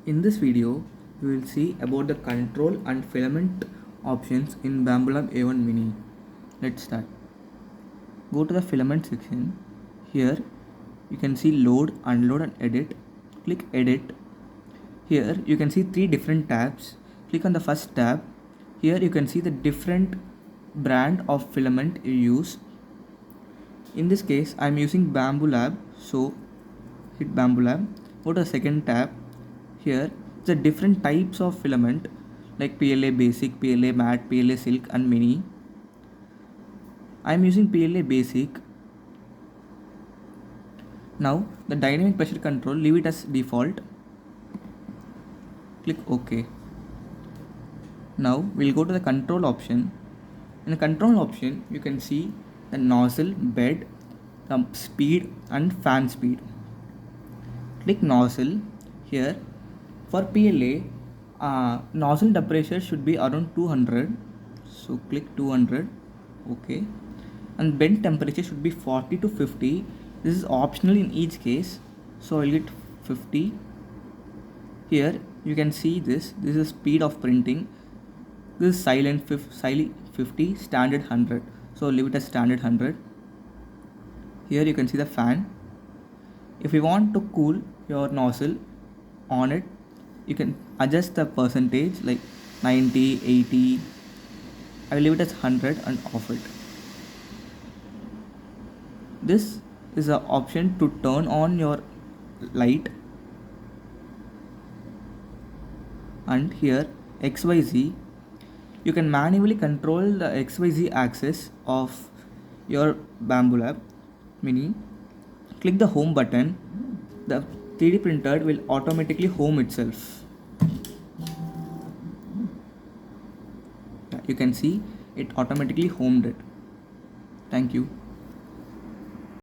In this video, you will see about the control and filament options in Bambu Lab A1 Mini. Let's start. Go to the filament section. Here you can see load, unload and edit. Click edit. Here you can see three different tabs. Click on the first tab. Here you can see the different brand of filament you use. In this case I am using Bambu Lab, so hit Bambu Lab. Go to the second tab. Here the different types of filament like PLA basic, PLA matte, PLA silk and mini. I am using PLA basic. Now the dynamic pressure control, leave it as default. Click OK. Now we'll go to the control option. In the control option you can see the nozzle, bed, the speed and fan speed. Click nozzle. Here for PLA, nozzle temperature should be around 200, so click 200. Okay, and bed temperature should be 40 to 50. This is optional in each case, so I'll get 50. Here you can see this is speed of printing. This is silent 50, standard 100, so leave it as standard 100. Here you can see the fan. If you want to cool your nozzle on it, you can adjust the percentage like 90, 80. I will leave it as 100 and off it. This is an option to turn on your light, and here XYZ, you can manually control the XYZ axis of your Bambu Lab Mini. Click the home button. The 3D printer will automatically home itself. You can see it automatically homed it. Thank you.